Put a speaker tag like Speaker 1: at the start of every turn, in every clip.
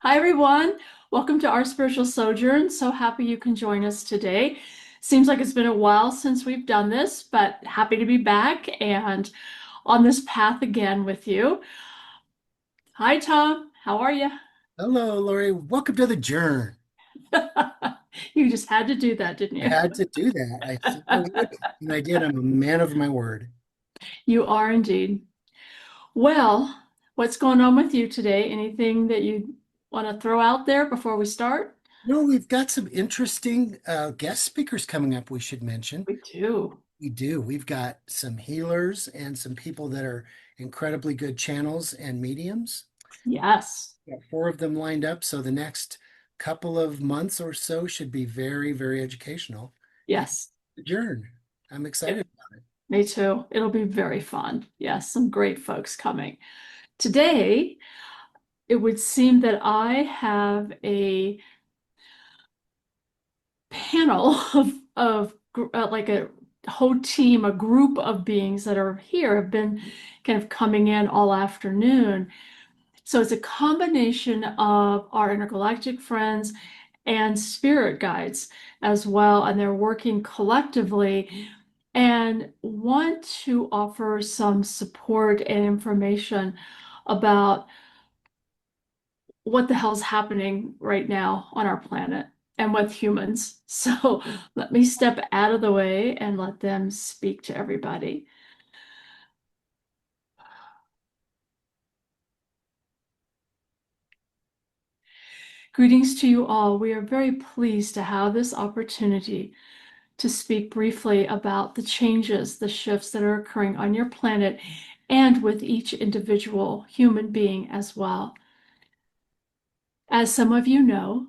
Speaker 1: Hi, everyone. Welcome to our Spiritual Sojourn. So happy you can join us today. Seems like it's been a while since we've done this, but happy to be back and on this path again with you. Hi, Tom. How are you?
Speaker 2: Hello, Lori. Welcome to the Journey.
Speaker 1: You just had to do that, didn't
Speaker 2: I
Speaker 1: you?
Speaker 2: had to do that. I said I would, and I did. I'm a man of my word.
Speaker 1: You are indeed. Well, what's going on with you today? Anything that you want to throw out there before we start?
Speaker 2: No, we've got some interesting guest speakers coming up we should mention.
Speaker 1: We do.
Speaker 2: We do. We've got some healers and some people that are incredibly good channels and mediums.
Speaker 1: Yes.
Speaker 2: Got four of them lined up, so the next couple of months or so should be very, very educational. And
Speaker 1: Yes.
Speaker 2: the journey. I'm excited about it.
Speaker 1: Me too. It'll be very fun. Yes, some great folks coming. Today, it would seem that I have a panel of like a whole team, a group of beings that are here, have been kind of coming in all afternoon. So it's a combination of our intergalactic friends and spirit guides as well, and they're working collectively and want to offer some support and information about what the hell's happening right now on our planet and with humans. So let me step out of the way and let them speak to everybody. Greetings to you all. We are very pleased to have this opportunity to speak briefly about the changes, the shifts that are occurring on your planet and with each individual human being as well. As some of you know,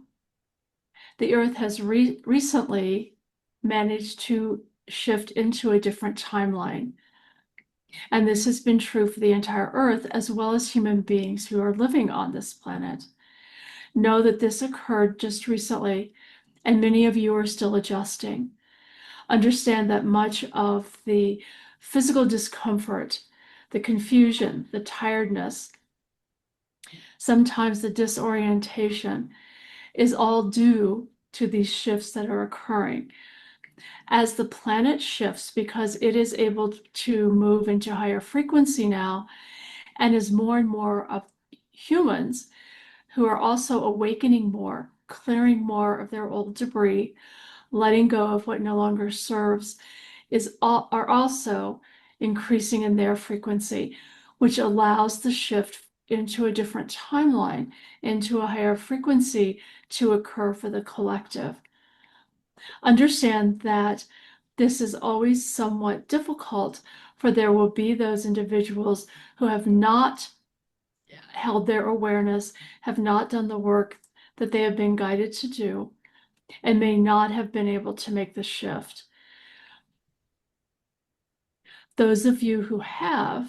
Speaker 1: the Earth has recently managed to shift into a different timeline. And this has been true for the entire Earth, as well as human beings who are living on this planet. Know that this occurred just recently, and many of you are still adjusting. Understand that much of the physical discomfort, the confusion, the tiredness, sometimes the disorientation is all due to these shifts that are occurring. As the planet shifts, because it is able to move into higher frequency now, and as more and more of humans who are also awakening more, clearing more of their old debris, letting go of what no longer serves, are also increasing in their frequency, which allows the shift into a different timeline, into a higher frequency to occur for the collective. Understand that this is always somewhat difficult, for there will be those individuals who have not held their awareness, have not done the work that they have been guided to do, and may not have been able to make the shift. Those of you who have,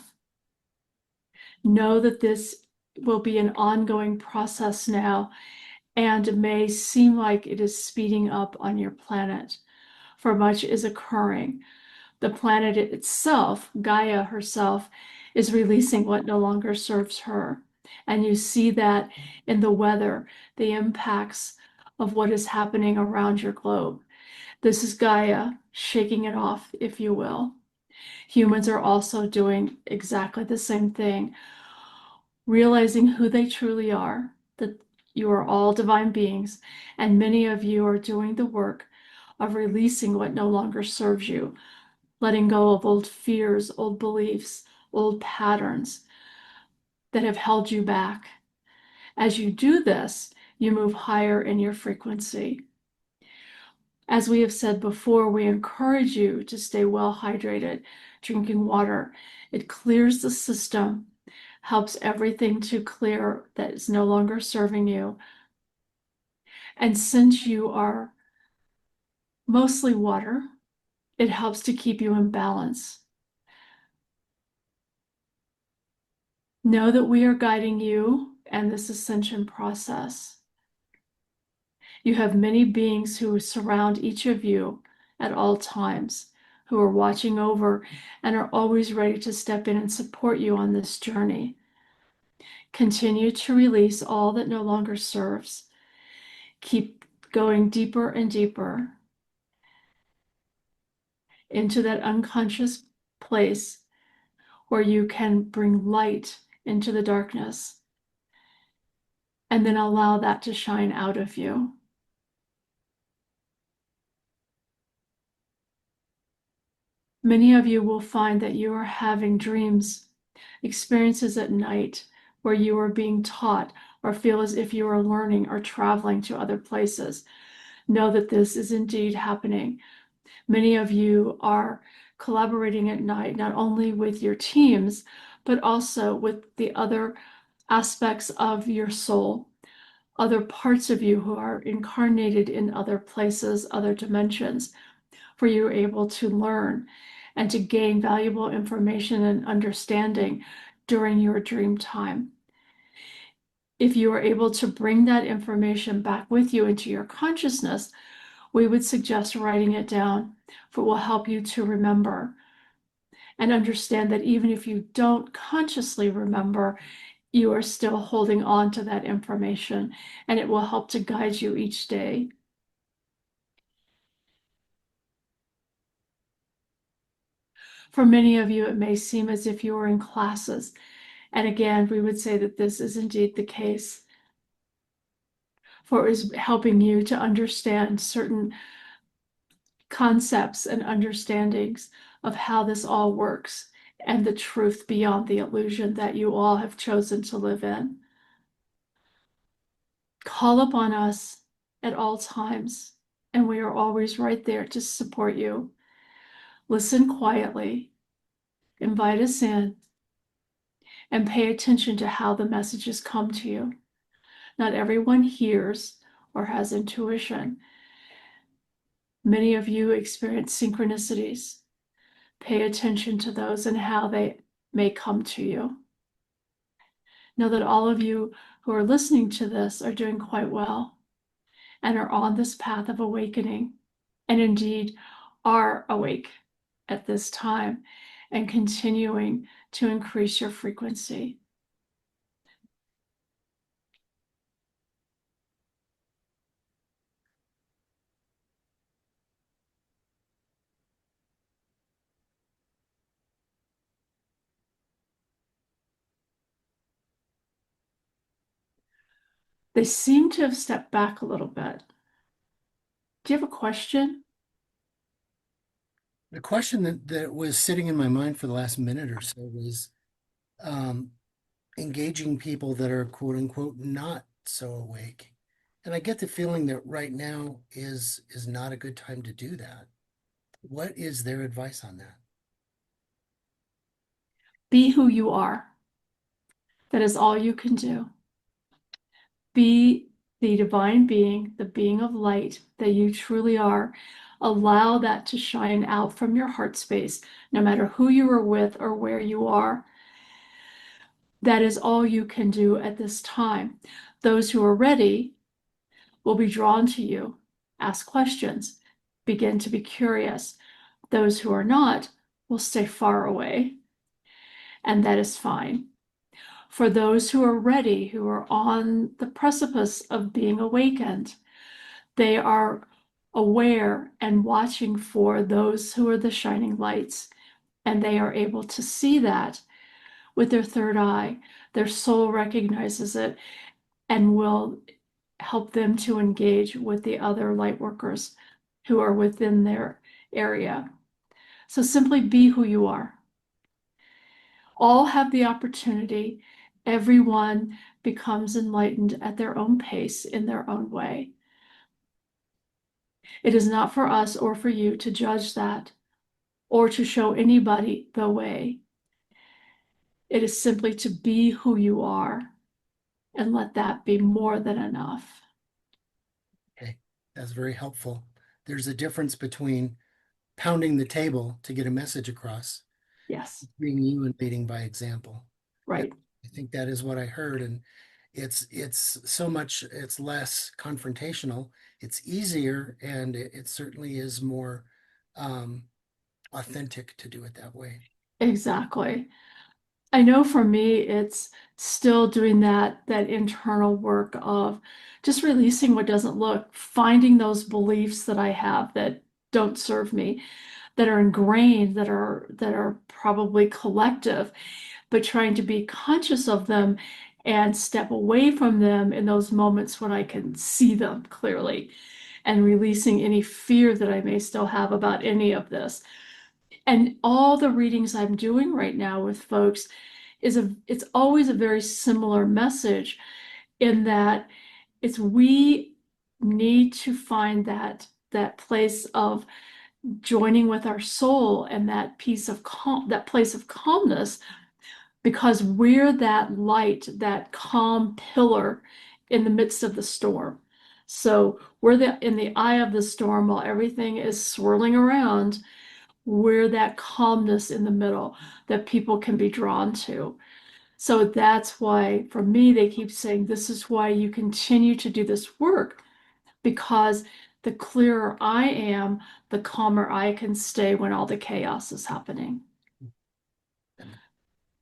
Speaker 1: know that this will be an ongoing process now and may seem like it is speeding up on your planet, for much is occurring. The planet itself, Gaia herself, is releasing what no longer serves her. And you see that in the weather, the impacts of what is happening around your globe. This is Gaia shaking it off, if you will. Humans are also doing exactly the same thing, realizing who they truly are, that you are all divine beings, and many of you are doing the work of releasing what no longer serves you, letting go of old fears, old beliefs, old patterns that have held you back. As you do this, you move higher in your frequency. As we have said before, we encourage you to stay well hydrated, drinking water. It clears the system, helps everything to clear that is no longer serving you. And since you are mostly water, it helps to keep you in balance. Know that we are guiding you and this ascension process. You have many beings who surround each of you at all times, who are watching over and are always ready to step in and support you on this journey. Continue to release all that no longer serves. Keep going deeper and deeper into that unconscious place where you can bring light into the darkness, and then allow that to shine out of you. Many of you will find that you are having dreams, experiences at night where you are being taught or feel as if you are learning or traveling to other places. Know that this is indeed happening. Many of you are collaborating at night, not only with your teams, but also with the other aspects of your soul, other parts of you who are incarnated in other places, other dimensions, for you are able to learn and to gain valuable information and understanding during your dream time. If you are able to bring that information back with you into your consciousness, we would suggest writing it down, for it will help you to remember and understand that even if you don't consciously remember, you are still holding on to that information, and it will help to guide you each day. For many of you, it may seem as if you are in classes. And again, we would say that this is indeed the case, for it is helping you to understand certain concepts and understandings of how this all works and the truth beyond the illusion that you all have chosen to live in. Call upon us at all times, and we are always right there to support you. Listen quietly, invite us in, and pay attention to how the messages come to you. Not everyone hears or has intuition. Many of you experience synchronicities. Pay attention to those and how they may come to you. Know that all of you who are listening to this are doing quite well and are on this path of awakening, and indeed are awake at this time and continuing to increase your frequency. They seem to have stepped back a little bit. Do you have a question?
Speaker 2: The question that was sitting in my mind for the last minute or so was um, engaging people that are quote unquote not so awake. And I get the feeling that right now is not a good time to do that. What is their advice on that?
Speaker 1: Be who you are. That is all you can do. Be the divine being, the being of light that you truly are. Allow that to shine out from your heart space, no matter who you are with or where you are. That is all you can do at this time. Those who are ready will be drawn to you. Ask questions. Begin to be curious. Those who are not will stay far away, and that is fine. For those who are ready, who are on the precipice of being awakened, they are aware and watching for those who are the shining lights, and they are able to see that with their third eye. Their soul recognizes it and will help them to engage with the other light workers who are within their area. So simply be who you are. All have the opportunity. Everyone becomes enlightened at their own pace in their own way. It is not for us or for you to judge that or to show anybody the way. It is simply to be who you are and let that be more than enough.
Speaker 2: Okay, that's very helpful. There's a difference between pounding the table to get a message across,
Speaker 1: Yes,
Speaker 2: being you and leading by example. And
Speaker 1: right.
Speaker 2: I think that is what I heard. And it's so much, it's less confrontational, it's easier, and it certainly is more um, authentic to do it that way.
Speaker 1: Exactly. I know for me, it's still doing that internal work of just releasing what doesn't look, finding those beliefs that I have that don't serve me, that are ingrained, that are probably collective, but trying to be conscious of them and step away from them in those moments when I can see them clearly and releasing any fear that I may still have about any of this. And all the readings I'm doing right now with folks it's always a very similar message in that it's we need to find that place of joining with our soul and that piece of calm, that place of calmness, because we're that light, that calm pillar in the midst of the storm. So we're in the eye of the storm while everything is swirling around. We're that calmness in the middle that people can be drawn to. So that's why, for me, they keep saying this is why you continue to do this work, because the clearer I am, the calmer I can stay when all the chaos is happening.
Speaker 2: And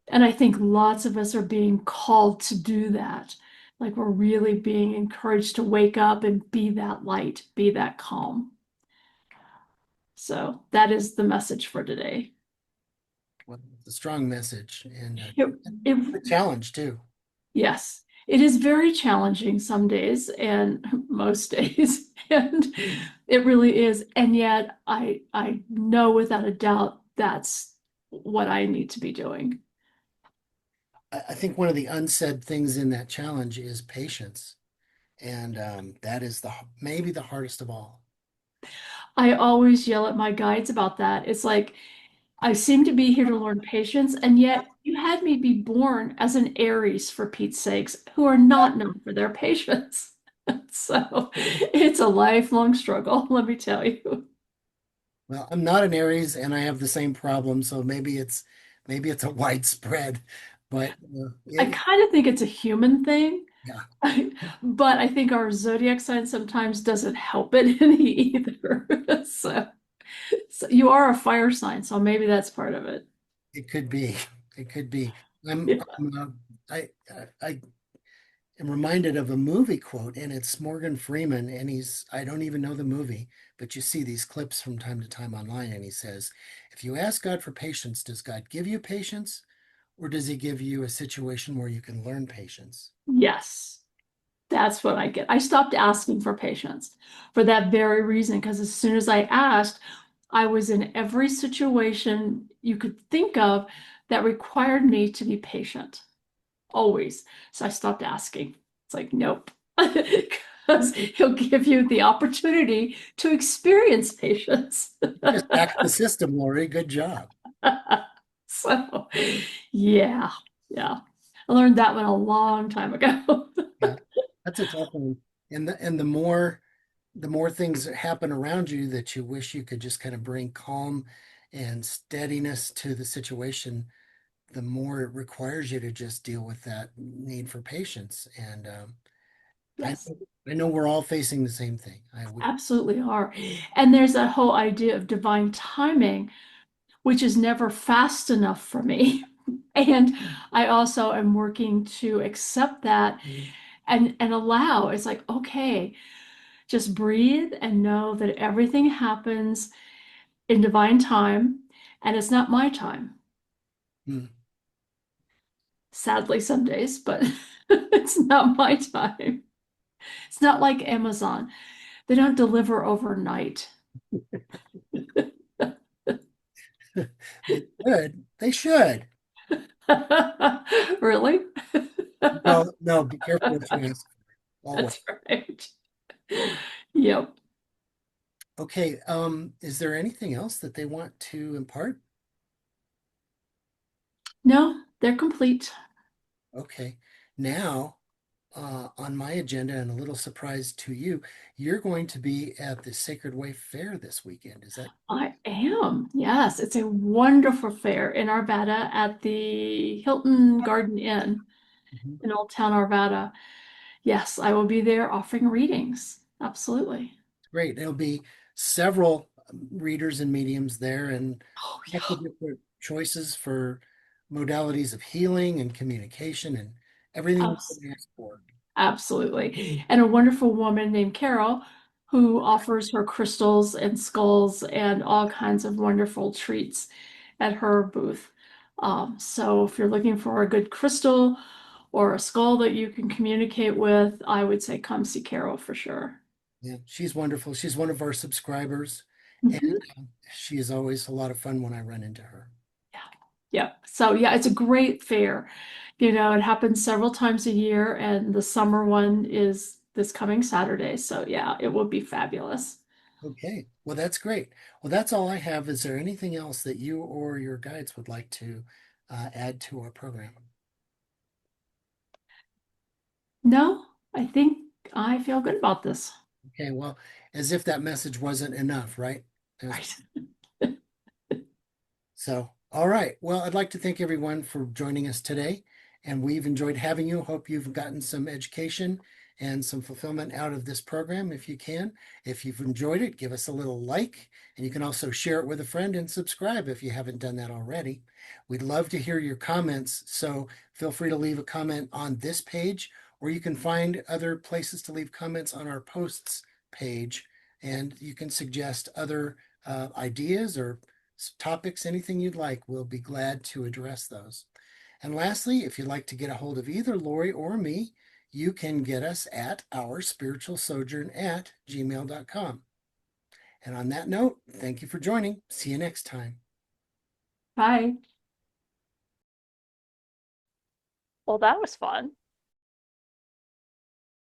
Speaker 1: And I think lots of us are being called to do that. Like we're really being encouraged to wake up and be that light, be that calm. So that is the message for today.
Speaker 2: well, it's a strong message and
Speaker 1: It, it
Speaker 2: a challenge too.
Speaker 1: Yes, it is very challenging some days and most days, and it really is. And yet, I know without a doubt that's what I need to be doing.
Speaker 2: I think one of the unsaid things in that challenge is patience, and that is maybe the hardest of all.
Speaker 1: I always yell at my guides about that. It's like I seem to be here to learn patience, and yet you had me be born as an Aries for Pete's sakes, who are not known for their patience. So it's a lifelong struggle, let me tell you.
Speaker 2: Well, I'm not an Aries, and I have the same problem, so maybe it's a widespread, but
Speaker 1: I kind of think it's a human thing,
Speaker 2: yeah,
Speaker 1: but I think our zodiac sign sometimes doesn't help it any either. So you are a fire sign, so maybe that's part of it.
Speaker 2: it could be. It could be. I'm,
Speaker 1: Yeah.
Speaker 2: I'm I am reminded of a movie quote, and it's Morgan Freeman, and I don't even know the movie, but you see these clips from time to time online, and he says, if you ask God for patience, does God give you patience, or does he give you a situation where you can learn patience?
Speaker 1: Yes, that's what I get. I stopped asking for patience for that very reason, because as soon as I asked, I was in every situation you could think of that required me to be patient. Always. So I stopped asking. It's like, nope. Because he'll give you the opportunity to experience patience.
Speaker 2: You just hacked the system, Lori. Good job.
Speaker 1: So, yeah, yeah. I learned that one a long time ago.
Speaker 2: Yeah, that's a tough one. And the more things that happen around you that you wish you could just kind of bring calm and steadiness to the situation, the more it requires you to just deal with that need for patience. And I
Speaker 1: Yes,
Speaker 2: I know we're all facing the same thing. I would.
Speaker 1: absolutely are. And there's that whole idea of divine timing, which is never fast enough for me. And I also am working to accept that and allow. It's like, okay, just breathe and know that everything happens in divine time and it's not my time.
Speaker 2: Hmm.
Speaker 1: Sadly, some days, but it's not my time. It's not like Amazon. They don't deliver overnight.
Speaker 2: They should. They should.
Speaker 1: Really?
Speaker 2: No, no, be careful what you ask for. Always.
Speaker 1: That's right. Yep.
Speaker 2: Okay, is there anything else that they want to impart?
Speaker 1: No, they're complete.
Speaker 2: Okay. Now, on my agenda, and a little surprise to you, you're going to be at the Sacred Way Fair this weekend. Is that true?
Speaker 1: I am. Yes, it's a wonderful fair in Arvada at the Hilton Garden Inn
Speaker 2: Mhm.
Speaker 1: in Old Town Arvada. Yes, I will be there offering readings. Absolutely.
Speaker 2: Great. There'll be several readers and mediums there, and
Speaker 1: Oh,
Speaker 2: lots of
Speaker 1: yeah.
Speaker 2: different choices for modalities of healing and communication and everything you
Speaker 1: Abs-
Speaker 2: can ask for.
Speaker 1: Absolutely. And a wonderful woman named Carol who offers her crystals and skulls and all kinds of wonderful treats at her booth. So if you're looking for a good crystal or a skull that you can communicate with, I would say come see Carol for sure.
Speaker 2: Yeah, she's wonderful. She's one of our subscribers, and
Speaker 1: Mhm.
Speaker 2: she is always a lot of fun when I run into her.
Speaker 1: Yeah. Yeah. So yeah, it's a great fair. It happens several times a year, and the summer one is this coming Saturday. So yeah, it will be fabulous.
Speaker 2: Okay, well, that's great. Well, that's all I have. Is there anything else that you or your guides would like to add to our program?
Speaker 1: No, I think I feel good about this.
Speaker 2: Okay, well, as if that message wasn't enough, right? There's
Speaker 1: Right.
Speaker 2: So, all right. Well, I'd like to thank everyone for joining us today, and we've enjoyed having you. Hope you've gotten some education and some fulfillment out of this program if you can. If you've enjoyed it, give us a little like, and you can also share it with a friend and subscribe if you haven't done that already. We'd love to hear your comments, so feel free to leave a comment on this page, or you can find other places to leave comments on our posts page, and you can suggest other ideas or topics, anything you'd like. We'll be glad to address those. And lastly, if you'd like to get a hold of either Lori or me, you can get us at our spiritual sojourn at gmail.com. And on that note, thank you for joining. See you next time.
Speaker 1: Bye. Well, that was fun.